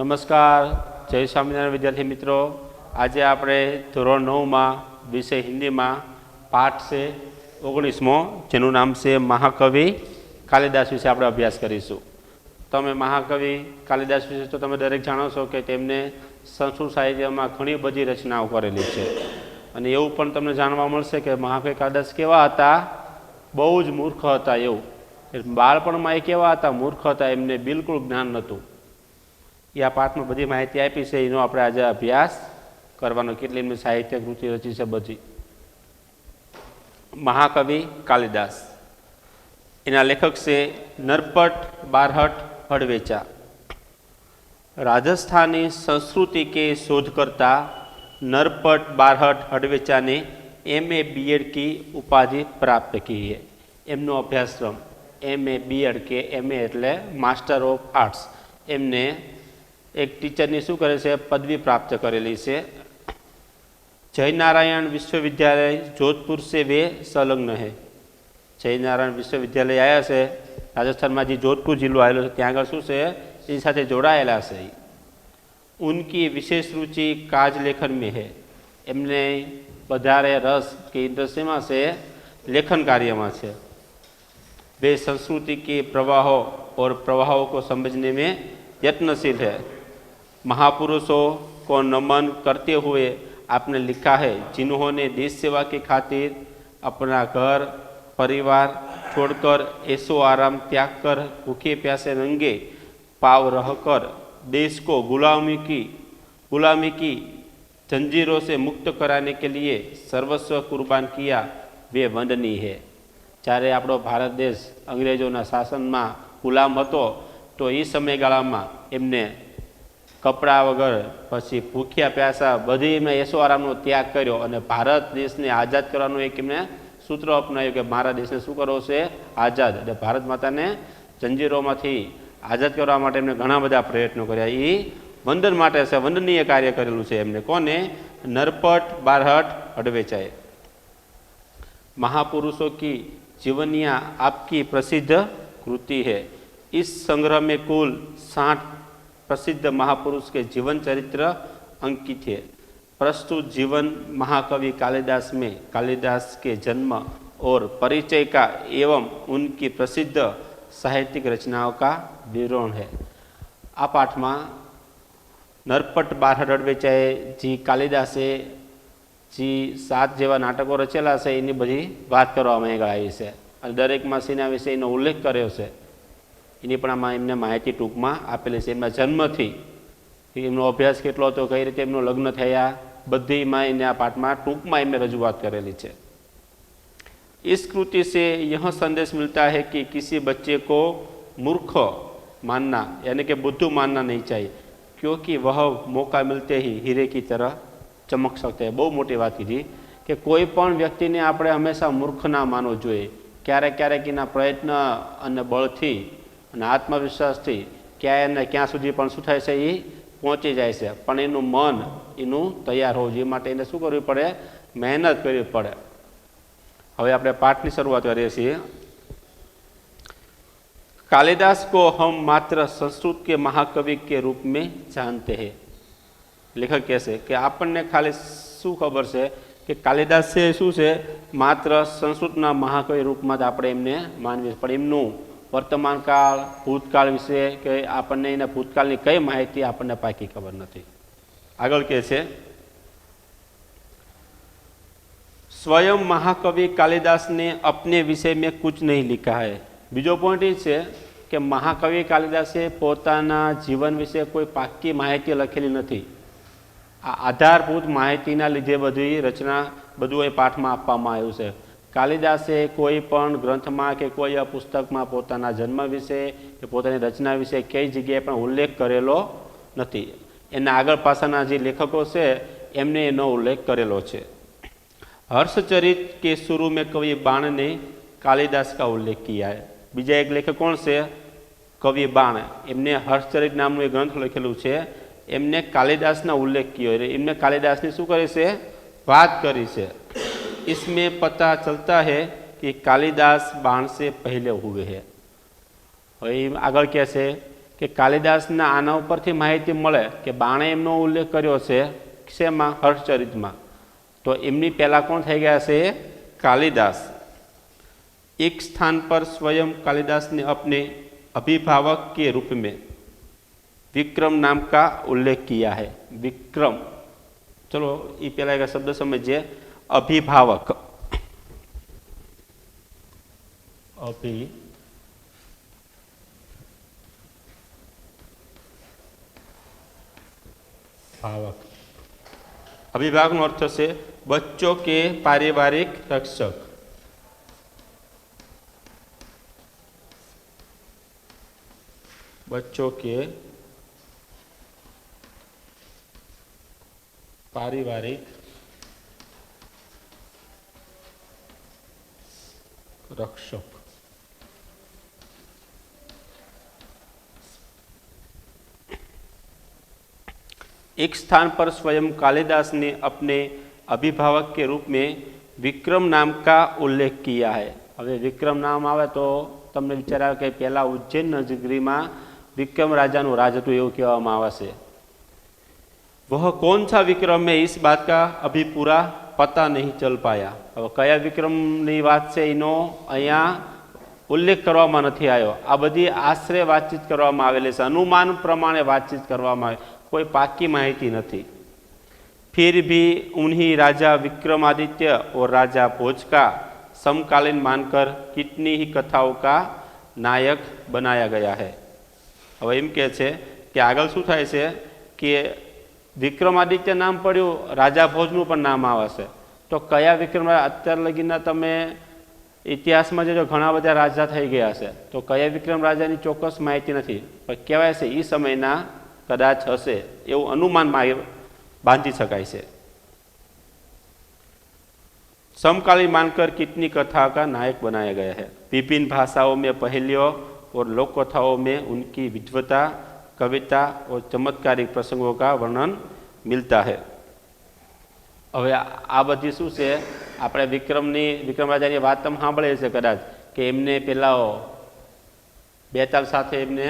નમસ્કાર, જય સ્વામિનારાયણ વિદ્યાર્થી મિત્રો। આજે આપણે ધોરણ 9માં વિષય હિન્દીમાં પાઠ છે 19મો, જેનું નામ છે મહાકવિ કાલિદાસ વિશે આપણે અભ્યાસ કરીશું। તમે મહાકવિ કાલિદાસ વિશે તો તમે દરેક જાણો છો કે તેમને સંસ્કૃત સાહિત્યમાં ઘણી બધી રચનાઓ કરેલી છે અને એવું પણ તમને જાણવા મળશે કે મહાકવિ કાલિદાસ કેવા હતા, બહુ જ મૂર્ખ હતા। એવું બાળપણમાં એ કેવા હતા, મૂર્ખ હતા, એમને બિલકુલ જ્ઞાન નહોતું। એ આ પાઠમાં બધી માહિતી આપી છે, એનો આપણે આજે અભ્યાસ કરવાનો, કેટલી એમની સાહિત્ય કૃતિ રચી છે બધી। મહાકવિ કાલિદાસ, એના લેખક છે નરપટ બારહટ હડવેચા। राजस्थानी संस्कृति के शोधकर्ता नरपट बारहट हडवेचा ने MA BEd की उपाधि प्राप्त की है। एमनो अभ्यासक्रम MA BEd के MA एटले मास्टर ऑफ आर्ट्स, एमने एक टीचरनी शू करे छे पदवी प्राप्त करेली छे। जयनारायण विश्वविद्यालय जोधपुर से वे संलग्न है। जयनारायण विश्वविद्यालय आया से राजस्थान में जी जोधपुर जिल्लो आवेलो छे त्यां आगळ शुं छे एनी साथे जोड़ायेला छे। उनकी विशेष रुचि काज लेखन में है। एमने बधारे रस के इंटरेस्ट में से लेखन कार्य में है। वे संस्कृति के प्रवाहों और प्रवाहों को समझने में यत्नशील है। महापुरुषों को नमन करते हुए आपने लिखा है, जिन्होंने देश सेवा की खातिर अपना घर परिवार छोड़कर ऐसो आराम त्याग कर भूखे प्यासे नंगे पाव रहकर देश को गुलामी की जंजीरों से मुक्त कराने के लिए सर्वस्व कुर्बान किया, वे वंदनीय है। જ્યારે આપણો ભારત દેશ અંગ્રેજોના શાસનમાં ગુલામ હતો તો એ સમયગાળામાં એમને કપડા વગર પછી ભૂખ્યા પ્યાસા બધી એમને એસો આરામનો ત્યાગ કર્યો અને ભારત દેશને આઝાદ કરવાનું એક એમને સૂત્ર અપનાવ્યું કે મારા દેશને શું કરવો છે, આઝાદ। એટલે ભારત માતાને જંજીરોમાંથી આઝાદ કરવા માટે એમને ઘણા બધા પ્રયત્નો કર્યા। એ વંદન માટે છે, વંદનીય કાર્ય કરેલું છે એમને। કોને? નરપટ બારહટ હડવેચાએ। महापुरुषों की जीवनियाँ आपकी प्रसिद्ध कृति है। इस संग्रह में कुल 60 प्रसिद्ध महापुरुष के जीवन चरित्र अंकित है। प्रस्तुत जीवन महाकवि कालिदास में कालिदास के जन्म और परिचय का एवं उनकी प्रसिद्ध साहित्यिक रचनाओं का विवरण है। आ पाठ में नरपट बारहट हडवेचाए जी कालिदासे जी 7 जेवा नाटको रचेला है एनी बधी बात करवामां आई है। दरेक में सीना विषय उल्लेख कर्यो छे। एनी पण आमां एमने माहिती टूंकमां आपेली छे। एमना जन्मथी एमनो अभ्यास केटलो हतो, कई रीते एमनो लग्न थया, बधी में एने आ पाठमां टूंकमां एमने रजूआत करेली छे। इस कृति से यह संदेश मिलता है कि किसी बच्चे को मूर्ख मानना यानी कि बुद्धू मानना नहीं चाहिए, क्योंकि वह मौका मिलते ही हीरे की तरह चमक सकते हैं। बहुत मोटी बात कीधी कि कोईपण व्यक्ति ने आपणे हमेशा मूर्ख ना मानवो जोईए। क्यारेक क्यारेक एना प्रयत्न अने बळथी अने आत्मविश्वासथी क्यांय ने क्यां सुधी पण शुं थाय छे ए पहोंची जाय छे, पण एनुं मन एनुं तैयार होवुं जोईए। माटे एने शुं करवी पड़े? मेहनत करवी पड़े। हवे आपणे पाठनी शरूआत करीए छीए। कालिदास को हम मात्र संस्कृत के महाकवि के रूप में जानते हैं। लेखक कहશે કે આપણને ખાલી શું ખબર છે કે કાલિદાસ છે શું છે, માત્ર સંસ્કૃતના મહાકવિ રૂપમાં જ આપણે એમને માનવી, પણ એમનું વર્તમાન કાળ ભૂતકાળ વિશે કે આપણને એના ભૂતકાળની કઈ માહિતી આપણને પાકી ખબર નથી। આગળ કહે છે, स्वयं महाकवि कालिदास ने अपने विषय में कुछ नहीं लिखा है। बीजो पॉइंट ये है कि महाकवि कालिदासे पोताना जीवन विषय कोई पाक्की माहिती लखेली नहीं। आधारभूत माहितीना लीधे बधी रचना बधुं ए पाठमां आपवामां आव्युं छे। कालिदासे कोईपण ग्रंथमां के कोई पुस्तकमां पोताना जन्म विषय के पोतानी रचना विषय कई जग्याए पण उल्लेख करेलो नथी। एना आगळ पाछळना जे लेखको छे एमणे एनो उल्लेख करेलो छे। हर्षचरित के शुरू में कवि बाण ने कालिदास का उल्लेख किया है। बीजा एक लेखक कोण छे? कवि बाण। एमने हर्षचरित नामनुं एक ग्रंथ लखेलुं छे, एमने कालिदासना उल्लेख किया है। एमने कालिदासनी शुं करी छे? बात करी छे। इसमें पता चलता है कि कालिदास बाण से पहले हुए हैं। हवे आगळ कहे छे કે કાલિદાસના આના ઉપરથી માહિતી મળે કે બાણે એમનો ઉલ્લેખ કર્યો છે શેમાં? હર્ષચરિતમાં. તો એમની પહેલાં કોણ થઈ ગયા છે? कालिदास। एक स्थान पर स्वयं कालिदास ने अपने अभिभावक के रूप में विक्रम नाम का उल्लेख किया है। विक्रम, चलो ये पहला एक शब्द समझिए, अभिभावक। अभिभावक, अभिभावक નો अर्थ છે बच्चों के पारिवारिक रक्षक। बच्चों के पारिवारिक रक्षक। एक स्थान पर स्वयं कालिदास ने अपने अभिभावक के रूप में विक्रम नाम का उल्लेख किया है। હવે વિક્રમ નામ આવે તો તમને વિચાર આવે કે પહેલા ઉજ્જૈન નગરીમાં विक्रम राजाનું રાજ હતું એવું કહેવામાં આવે છે। वह कौन सा विक्रम है इस बात का अभी पूरा पता नहीं चल पाया। હવે કયા વિક્રમની વાત છે એનો અહીંયા ઉલ્લેખ કરવામાં નથી આવ્યો। આ બધી આશ્રય વાતચીત કરવામાં આવેલી છે, અનુમાન પ્રમાણે વાતચીત કરવામાં આવે, कोई पाकी माहिती नहीं। फिर भी उन्हीं राजा विक्रमादित्य और राजा भोज का समकालीन मानकर कितनी ही कथाओं का नायक बनाया गया है। अब एम कहे छे कि आगळ शुं थाय छे कि विक्रमादित्य नाम पड्યું, राजा भोजનું પણ નામ આવે છે। તો કયા વિક્રમ? અત્યાર લગીના તમે ઇતિહાસમાં જો ઘણા બધા રાજા થઈ ગયા છે, તો કયા વિક્રમ રાજાની ચોક્કસ માહિતી નથી, પણ કહેવાય છે એ સમયના कदाच हसे एवं अनुमान में बांधी शकाय छे। समकालीन मानकर कितनी कथा का नायक बनाया गया है। विभिन्न भाषाओं में पहेलियों और लोक कथाओं में उनकी विद्वता, कविता और चमत्कारिक प्रसंगों का वर्णन मिलता है। हवे आ बधी शुं छे, आपणे विक्रम राजानी वात तमे सांभळी हशे कदाच कि एमने पेला बेताल साथे एमने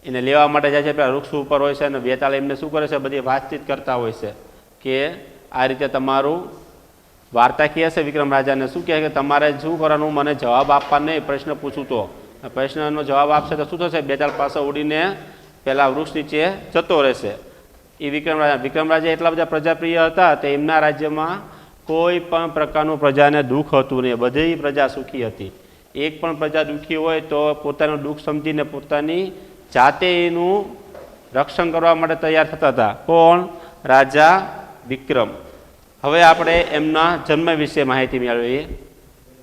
એને લેવા માટે જાય છે, પેલા વૃક્ષ ઉપર હોય છે અને બેતાલ એમને શું કરે છે, બધી વાતચીત કરતા હોય છે કે આ રીતે તમારું વાર્તા કહે છે વિક્રમ રાજાને, શું કહે કે તમારે શું કરવાનું, મને જવાબ આપવા નહીં, પ્રશ્ન પૂછું તો પ્રશ્નનો જવાબ આપશે તો શું થશે, બેતાલ પાસે ઉડીને પેલા વૃક્ષ નીચે જતો રહેશે। એ વિક્રમ રાજા એટલા બધા પ્રજાપ્રિય હતા તે એમના રાજ્યમાં કોઈ પણ પ્રકારનું પ્રજાને દુઃખ હતું નહીં, બધી પ્રજા સુખી હતી। એક પણ પ્રજા દુઃખી હોય તો પોતાનું દુઃખ સમજીને પોતાની જાતે એનું રક્ષણ કરવા માટે તૈયાર થતા હતા। કોણ? રાજા વિક્રમ। હવે આપણે એમના જન્મ વિશે માહિતી મેળવીએ।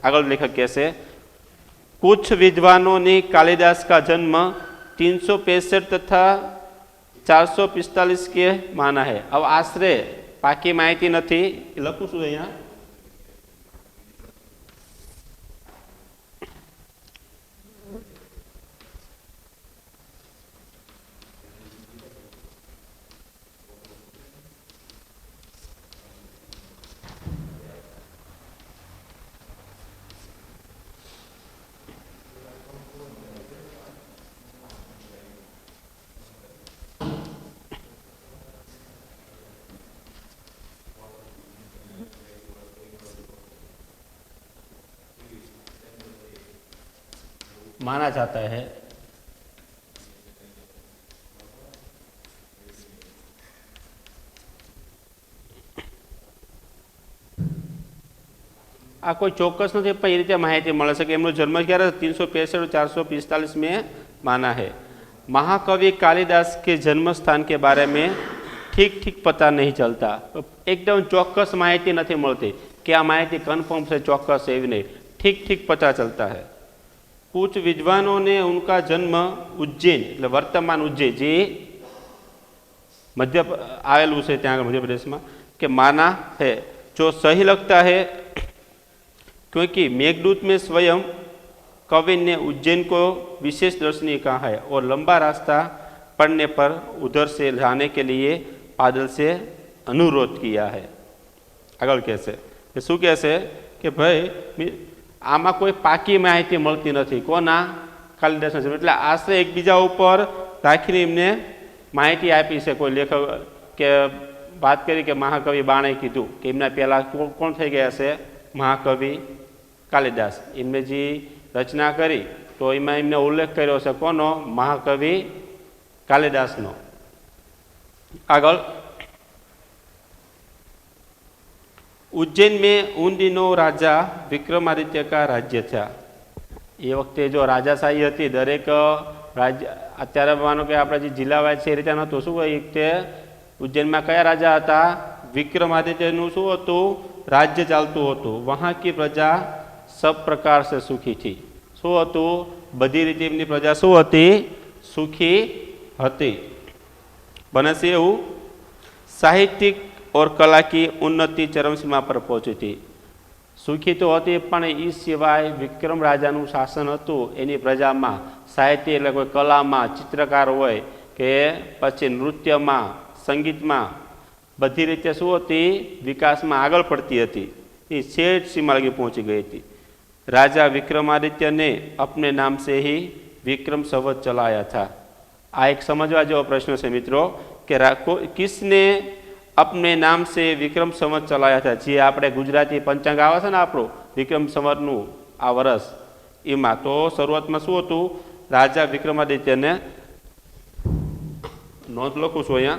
આગળ લેખક કહે છે, कुछ विद्वानों ने कालिदास का जन्म 365 तथा 445 के माना है। अब आश्रय पाकी माहिती नहीं, लखूँ छूं अहींया। माना जाता है। आ कोई चौक्कस नहीं, पण ए रीते माहिती मळे छे के एमनो जन्म क्यारे 365 445 में माना है। महाकवि कालिदास के जन्म स्थान के बारे में ठीक ठीक पता नहीं चलता, एकदम चौक्कस माहिती नहीं मिलती कि आ माहिती कन्फर्म से चौक्कस एवी नहीं, ठीक ठीक पता चलता है। कुछ विद्वानों ने उनका जन्म उज्जैन એટલે वर्तमान उज्जैन જે मध्य आवेलू है त्या मध्य प्रदेश में के माना है, जो सही लगता है क्योंकि मेघदूत में स्वयं कवि ने उज्जैन को विशेष दर्शनीय कहा है और लंबा रास्ता पड़ने पर उधर से जाने के लिए पादल से अनुरोध किया है। आगळ कहशे કે શું કહેશે કે ભાઈ આમાં કોઈ પાકી માહિતી મળતી નથી, કોના? કાલિદાસનો જન્મ. એટલે આશ્રય એકબીજા ઉપર રાખીને એમને માહિતી આપી છે. કોઈ લેખક કે વાત કરી કે મહાકવિ બાણે કીધું કે એમના પહેલાં કોણ થઈ ગયા છે? મહાકવિ કાલિદાસ. એમને જે રચના કરી તો એમાં એમને ઉલ્લેખ કર્યો છે કોનો? મહાકવિ कालिदासनो. आगळ उज्जैन में उन दिनों राजा विक्रमादित्य का राज्य था. ये वक्त जो राजाशाही थी दरेक राज्य अत्यारे मानो कि आपणे जे जिल्लावाय छे ए रीते नहोतुं. शुं होय ते उज्जैन में कया राजा हता? विक्रमादित्यनुं शुं हतुं? राज्य चालतुं हतुं. वहाँ की प्रजा सब प्रकार से सुखी थी. शुं हतुं? बधी रीते एमनी प्रजा शुं हती? सुखी हती. बने से एवं साहित्यिक और कला की उन्नति चरम सीमा पर पहुंची थी. सुखी तो हती पण ई सिवाय विक्रम राजानुं शासन हतुं एनी प्रजामां साहित्य एटले कोई कलामां चित्रकार होय के पछी नृत्यमां संगीतमां बधी रीते शुं हती? विकासमां आगळ पड़ती हती. ए छेट सीमा लगी पहुंची गई थी. राजा विक्रमादित्य ने अपने नाम से ही विक्रम संवत चलाया था. आ एक समझवा जेवो प्रश्न है मित्रों कि किसने अपने नाम से विक्रम संवत चलाया था? जे आपणे गुजराती पंचांग आवे छे ने आपणो विक्रम संवतनुं आ वर्ष एमां तो शरूआतमां शुं हतुं? राजा विक्रमादित्यने नोंध लखुं छुं अहींया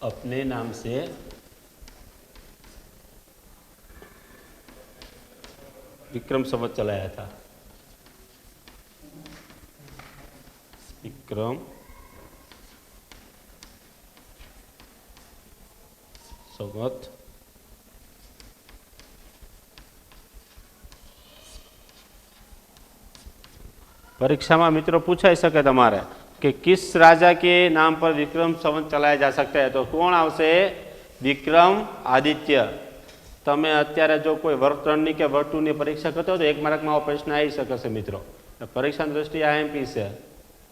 अपने नाम से विक्रम संवत चलाया था. विक्रम संवत परीक्षा में मित्रों पूछाई सके तमारे कि किस राजा के नाम पर विक्रम संवत चलाया जा सकता है? तो कौन आवशे? विक्रम आदित्य. तमे अत्यारे जो कोई वर्ग 3 के वर्ग 2 परीक्षा करते हो तो 1 मार्क में आવો प्रश्न आई शके मित्रों. परीक्षा दृष्टिए आईएमपी से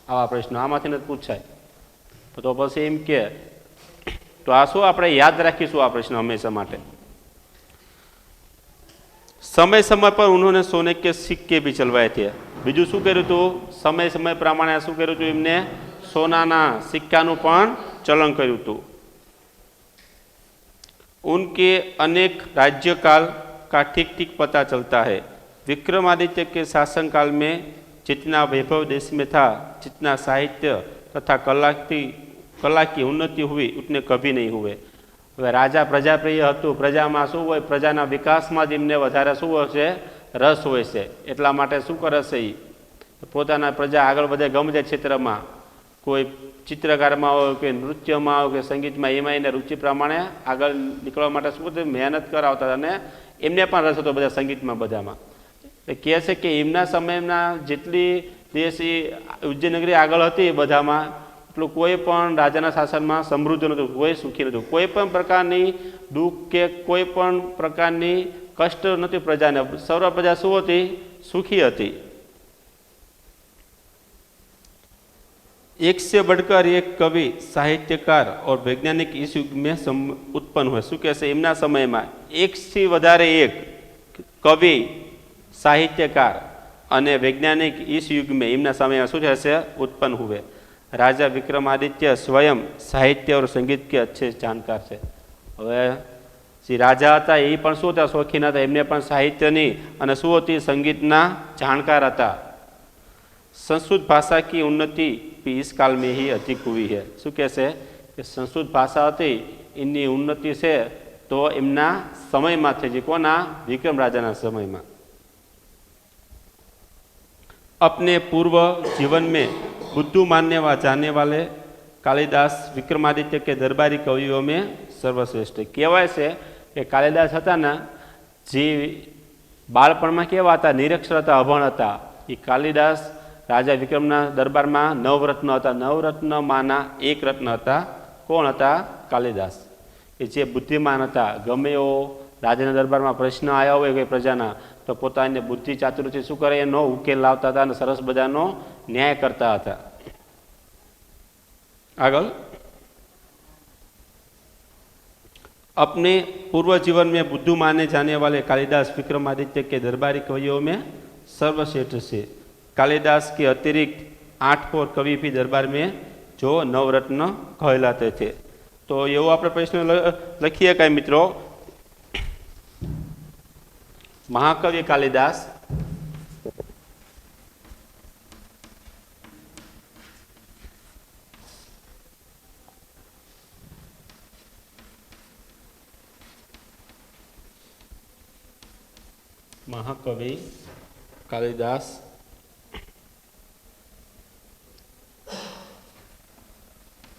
आवा प्रश्न आमांथी न पूछाय तो पछी एम के तो आ शुं आपणे याद राखीशुं आ प्रश्न हमेशा माटे. समय समय पर उन्होंने सोने के सिक्के भी चलवाए थे. बीजू शू कर्युं हतुं? समय समय प्रमाणे शू कर्युं हतुं? एमने सोनाना सिक्कानुं पण चलन कर्युं हतुं. उनके अनेक राज्यकाल का ठीक ठीक पता चलता है. विक्रमादित्य के शासनकाल में जितना वैभव देश में था, जितना साहित्य तथा कला की उन्नति हुई उतने कभी नहीं हुए. હવે રાજા પ્રજાપ્રિય હતું. પ્રજામાં શું હોય? પ્રજાના વિકાસમાં જ એમને વધારે શું હોય છે? રસ હોય છે. એટલા માટે શું કરે છે? એ પોતાના પ્રજા આગળ વધે ગમે તે ક્ષેત્રમાં, કોઈ ચિત્રકારમાં હોય કે નૃત્યમાં હોય કે સંગીતમાં, એમાં એને રુચિ પ્રમાણે આગળ નીકળવા માટે શું બધું મહેનત કરાવતા હતા. અને એમને પણ રસ હતો બધા સંગીતમાં બધામાં. એ કહે છે કે એમના સમયના જેટલી દેશ એ ઉજ્જૈન નગરી આગળ હતી એ બધામાં એટલું કોઈ પણ રાજાના શાસનમાં સમૃદ્ધ નહોતું, કોઈ સુખી નહોતું, કોઈ પણ પ્રકારની દુઃખ કે કોઈ પણ પ્રકારની કષ્ટ નથી પ્રજાને. સર્વ પ્રજા શું હતી? સુખી હતી. एक से बढ़कर एक कवि, साहित्यकार और वैज्ञानिक इस युग में उत्पन्न हुए. શું કહેશે? એમના સમયમાં એકથી વધારે એક કવિ, સાહિત્યકાર અને વૈજ્ઞાનિક इस युग में એમના સમયમાં શું થશે? उत्पन्न हुए. राजा विक्रमादित्य स्वयं साहित्य और संगीत के अच्छे जानकार છે. હવે જે રાજા હતા એ પણ શું હતા? શોખીન હતા. એમને પણ સાહિત્યની અને શું હતી? સંગીતના જાણકાર હતા. संस्कृत भाषा की उन्नति भी इस काल में ही अधिक हुई है. શું કહેશે? કે સંસ્કૃત ભાષા હતી એની ઉન્નતિ છે તો એમના સમયમાં થઈ છે. કોના? વિક્રમ રાજાના સમયમાં. अपने पूर्व जीवन में बुद्धू मानने व जाने वाले कालिदास विक्रमादित्य के दरबारी कवियों में सर्वश्रेष्ठ. કહેવાય છે કે કાલિદાસ હતા ને જે બાળપણમાં કેવા હતા? નિરક્ષર હતા, અભણ હતા. એ કાલિદાસ રાજા વિક્રમના દરબારમાં 9 રત્ન હતા. 9 રત્નમાંના એક રત્ન હતા. કોણ હતા? કાલિદાસ. એ જે બુદ્ધિમાન હતા, ગમે એવો રાજાના દરબારમાં પ્રશ્ન આવ્યા હોય કોઈ પ્રજાના, તો પોતાની બુદ્ધિ ચાતુર્યથી શું કરે, એનો ઉકેલ લાવતા હતા અને સરસ બધાનો ન્યાય કરતા હતા. આગળ, अपने पूर्व जीवन में बुद्धू माने जाने वाले कालिदास विक्रमादित्य के दरबारी कवियों में सर्वश्रेष्ठ से. कालिदास के अतिरिक्त 8 और कवि भी दरबार में जो नवरत्न कहलाते थे. तो एवं आप प्रश्न लखीए कई मित्रों, महाकवि कालिदास महाकवि कालिदास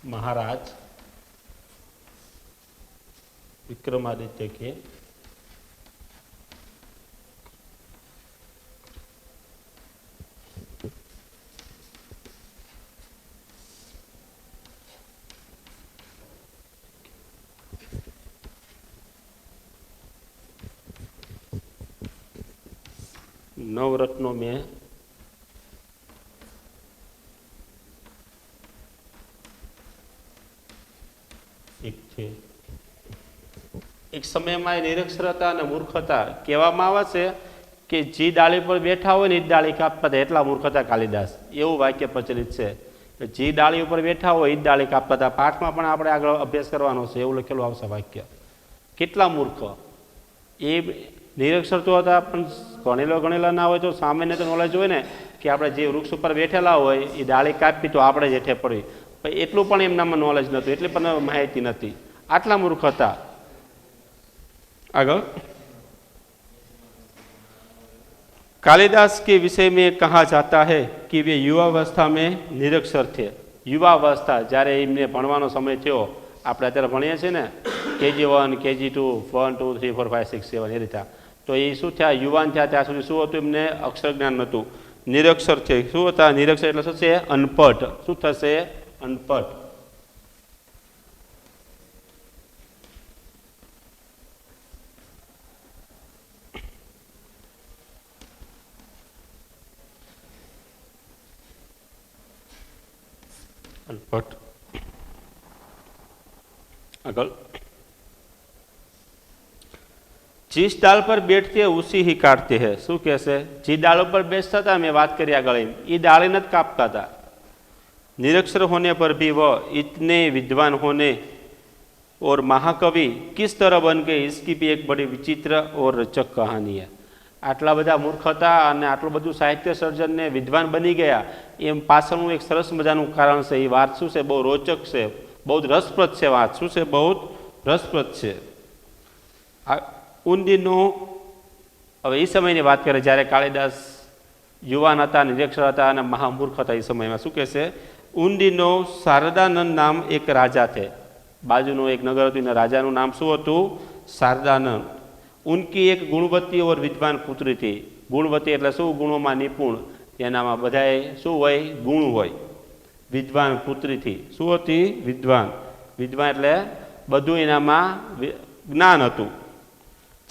महाराज विक्रमादित्य के नवरत्नों में एक थे. एक समय में निरक्षरता અને મૂર્ખતા કહેવામાં આવે છે કે જે ડાળી પર બેઠા હોય ને એ ડાળી કાપતા હતા, એટલા મૂર્ખ હતા કાલિદાસ, એવું વાક્ય પ્રચલિત છે. જે ડાળી ઉપર બેઠા હોય એ ડાળી કાપતા હતા. પાઠમાં પણ આપણે આગળ અભ્યાસ કરવાનો છે, એવું લખેલું આવશે વાક્ય. કેટલા મૂર્ખ! એ નિરક્ષર તો હતા, પણ ગણેલા ના હોય તો સામાન્ય તો નોલેજ હોય ને કે આપણે જે વૃક્ષ ઉપર બેઠેલા હોય એ ડાળી કાપી તો આપણે જ હેઠે પડી, એટલું પણ એમનામાં નોલેજ નહોતું, એટલી પણ માહિતી નથી. આટલા મૂર્ખ હતા. આગળ, कालिदास के विषय में कहा जाता है कि वे युवावस्था में निरक्षर थे. युवावस्था જ્યારે એમને ભણવાનો સમય થયો, આપણે અત્યારે ભણીએ છીએ ને KG1, KG2, 1, 2, 3, 4, 5, 6, 7 એ રીતે, તો એ શું થયા, યુવાન થયા ત્યાં સુધી શું હતું, એમને અક્ષર જ્ઞાન નહોતું, નિરક્ષર છે. શું હતા નિરક્ષર? એટલે શું છે? અનપઢ. શું થશે? અનપઢ. अनपढ़. अगल, जिस डाल पर बैठते हैं उसी ही काटते हैं. शू कैसे? जी डाल पर बेचता था, मैं बात करी आगे, ये डाली न कापता था. निरक्षर होने पर भी वह इतने विद्वान होने और महाकवि किस तरह बन गए, इसकी भी एक बड़ी विचित्र और रचक कहानी है. આટલા બધા મૂર્ખ હતા અને આટલું બધું સાહિત્ય સર્જનને વિદ્વાન બની ગયા, એમ પાછળનું એક સરસ મજાનું કારણ છે. એ વાત શું છે? બહુ રોચક છે, બહુ રસપ્રદ છે વાત. શું છે? બહુ રસપ્રદ છે. ઉન દિનો, હવે એ સમયની વાત કરે જ્યારે કાલિદાસ યુવાન હતા, નિરક્ષર હતા અને મહામૂર્ખ હતા. એ સમયમાં શું કહેશે? ઉન દિનો શારદાનંદ નામ એક રાજા થે. બાજુનું એક નગર હતું, એના રાજાનું નામ શું હતું? શારદાનંદ. उनकी एक गुणवती और विद्वान पुत्री थी. गुणवती એટલે શું? ગુણોમાં નિપુણ, એનામાં બધાએ શું હોય? ગુણ હોય. વિદ્વાન પુત્રી થી. શું હતી? વિદ્વાન. વિદ્વાન એટલે બધું એનામાં જ્ઞાન હતું.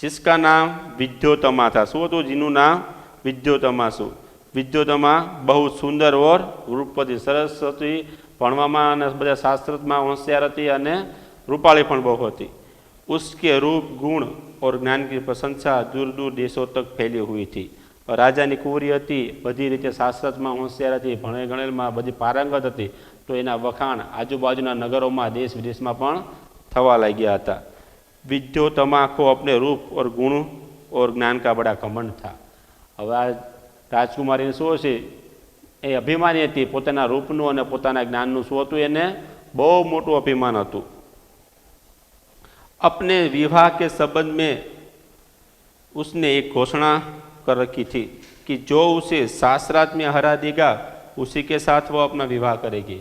जिसका नाम विद्योतमा था. શું હતું? જેનું નામ વિદ્યોતમા. શું? વિદ્યોતમા બહુ સુંદર ઓર રૂપવતી, સરસ હતી, ભણવામાં અને બધા શાસ્ત્રમાં હોશિયાર હતી અને રૂપાળી પણ બહુ હતી. उसके रूप गुण और ज्ञान की प्रशंसा दूर दूर देशों तक फैली हुई थी. રાજાની કુંવરી હતી, બધી રીતે શાસ્ત્રમાં હોશિયાર હતી, ભણે ગણેલમાં બધી પારંગત હતી, તો એના વખાણ આજુબાજુના નગરોમાં દેશ વિદેશમાં પણ થવા લાગ્યા હતા. विद्योतमा को अपने रूप और गुण और ज्ञान का बड़ा घमंड था. હવે આ રાજકુમારીને શું છે? એ અભિમાની હતી, પોતાના રૂપનું અને પોતાના જ્ઞાનનું શું હતું? એને બહુ મોટું અભિમાન હતું. अपने विवाह के संबंध में उसने एक घोषणा कर रखी थी कि जो उसे शास्त्रार्थ में हरा देगा उसी के साथ वो अपना विवाह करेगी.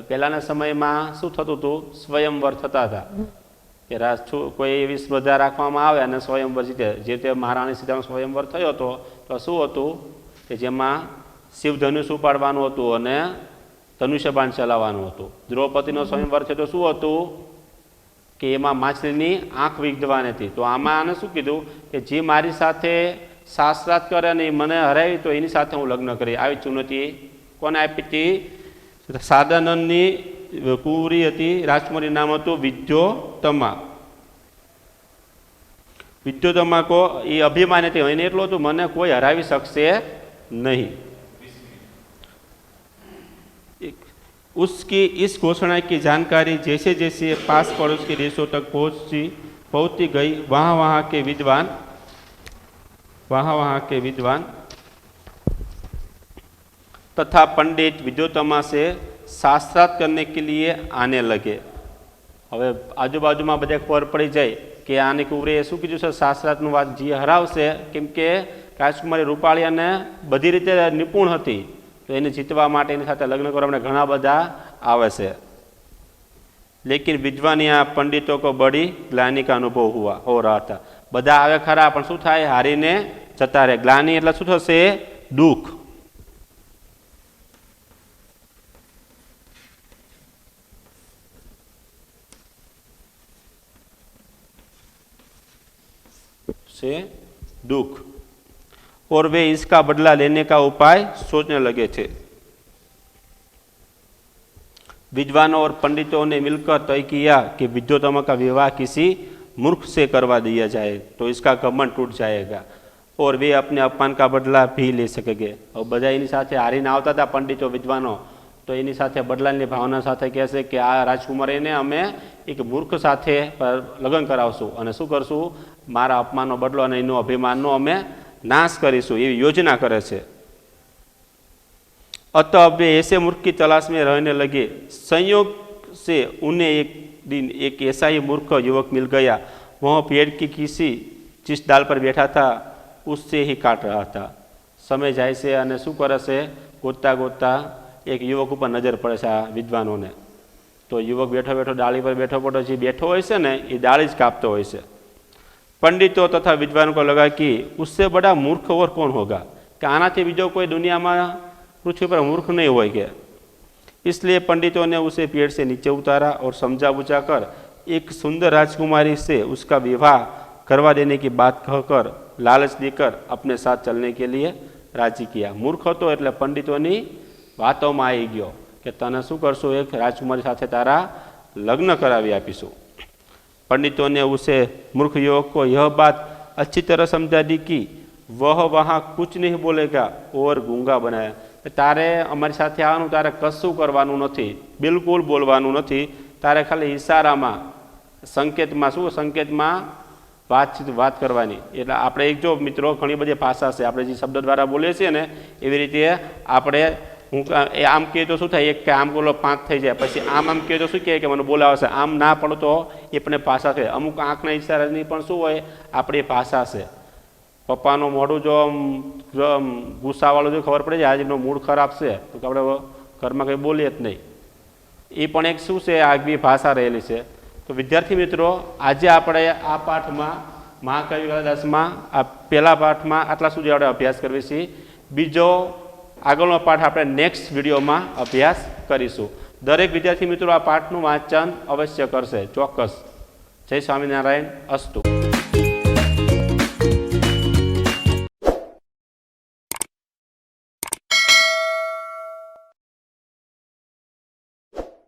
પહેલાના સમયમાં શું થતું હતું? સ્વયંવર થતા હતા કે કોઈ એવી સ્પર્ધા રાખવામાં આવે અને સ્વયંવર જીતે. જે રીતે મહારાણી સીતાનો સ્વયંવર થયો હતો, તો શું હતું કે જેમાં શિવ ધનુષ ઉપાડવાનું હતું અને ધનુષ્યબાણ ચલાવવાનું હતું. દ્રૌપદીનો સ્વયંવર છે તો શું હતું? કે એમાં માછલીની આંખ વિધવાની હતી. તો આમાં આને શું કીધું કે જે મારી સાથે શાસ્ત્રાર્થ કરે અને મને હરાવી તો એની સાથે હું લગ્ન કરી. આવી ચુનૌતી કોને આપી હતી? સાદાનંદની કુંવરી હતી, રાજકુમારી નામ હતું વિદ્યોતમા. વિદ્યોતમા કો એ અભિમાન હતી, એને એટલું હતું મને કોઈ હરાવી શકશે नहीं. उसकी इस घोषणा की जानकारी जैसे जैसे पास पड़ोस के देशों तक पहुंचती गई, वहाँ के विद्वान तथा पंडित विद्योतमा से शास्त्रार्थ करने के लिए आने लगे. હવે આજુબાજુમાં બધા ખબર પડી જાય કે આની કુંવરીએ શું કીધું છે, શાસ્ત્રાર્થનું વાત જે હરાવશે, કેમ કે રાજકુમારી રૂપાળી અને બધી રીતે નિપુણ હતી, તો એને જીતવા માટે એની સાથે લગ્ન કરવા માટે ઘણા બધા આવે છે. લેકિન વિદ્વાન યા પંડિતો કો બડી ગ્લાની કા અનુભવ હો રહા હતા. બધા આવે ખરા પણ શું થાય, હારીને જતા રહે. ગ્લાની એટલે શું થશે? દુઃખ. से दुख. और वे इसका बदला लेने का उपाय सोचने लगे थे. विद्वानों और पंडितों ने मिलकर तय किया कि विद्योतमा का विवाह किसी मूर्ख से करवा दिया जाए तो इसका घमंड टूट जाएगा और वे अपने अपमान का बदला भी ले सकेंगे. और બધા એની સાથે હારીને આવતા હતા પંડિતો વિદ્વાનો, તો એની સાથે બદલાની ભાવના સાથે કહેશે કે આ રાજકુમારીને અમે એક મૂર્ખ સાથે લગ્ન કરાવશું અને શું કરશું, મારા અપમાનનો બદલો અને એનો અભિમાનનો અમે नाश करीशु, ये योजना करे छे. अतः वे ऐसे मूर्ख की तलाश में रहने लगे. संयोग से उन्हें एक दिन एक ऐसा ही मूर्ख युवक मिल गया. वह पेड़ की किसी जिस डाल पर बैठा था उससे ही काट रहा था. समय जाए से अने शू करे छे, गोतता गोतता एक युवक पर नजर पड़े छे आ विद्वानों ने. तो युवक बैठो बैठो डाली पर बैठो बैठो जे बैठो होय छे ने ए डाली ज कापतो होय छे. पंडितों तथा विद्वानों को लगा कि उससे बड़ा मूर्ख और कौन होगा, कि आनाथी बीजो कोई दुनिया में पृथ्वी पर मूर्ख नहीं होगा. इसलिए पंडितों ने उसे पेड़ से नीचे उतारा और समझा बुझा कर एक सुंदर राजकुमारी से उसका विवाह करवा देने की बात कहकर लालच देकर अपने साथ चलने के लिए राजी किया. मूर्ख હતો એટલે પંડિતોની વાતોમાં આવી ગયો કે તને શું કરશું, એક રાજકુમારી સાથે તારા લગ્ન કરાવી આપીશું. पंडितों ने उसे मूर्ख युवक को यह बात अच्छी तरह समझा दी कि वह वहाँ कुछ नहीं बोलेगा और गूंगा बनाया. तारे अमारी साथे आवવાનું, तारे कशुं करवानुं नथी, बिल्कुल बोलवानुं नथी, तारे खाली इशारामां संकेतमां શું સંકેતમાં વાત કરવાની. એટલે આપણે એક જો મિત્રો ઘણી બધી ભાષા છે, આપણે જે શબ્દ દ્વારા બોલીએ છીએ ને એવી રીતે આપણે હું આમ કહે તો શું થાય, એક કે આમ બોલો 5 થઈ જાય, પછી આમ કહે તો શું કહે કે મને બોલાવશે, આમ ના પડો તો એ પણ ભાષા છે. અમુક આંખના ઇશારાની પણ શું હોય, આપણી ભાષા છે. પપ્પાનું મોઢું જો ગુસ્સાવાળું જો ખબર પડે છે આજનો મૂડ ખરાબ છે તો આપણે ઘરમાં કંઈ બોલીએ જ નહીં. એ પણ એક શું છે, આગવી ભાષા રહેલી છે. તો વિદ્યાર્થી મિત્રો, આજે આપણે આ પાઠમાં મહાકવિ કાલિદાસમાં આ પહેલા પાઠમાં આટલા સુધી આપણે અભ્યાસ કરવી છીએ. બીજો આગળનો પાઠ આપણે નેક્સ્ટ વિડીયોમાં અભ્યાસ કરીશું. દરેક વિદ્યાર્થી મિત્રો આ પાઠનું વાંચન અવશ્ય કરશે, ચોક્કસ. જય સ્વામિનારાયણ. અસ્તુ.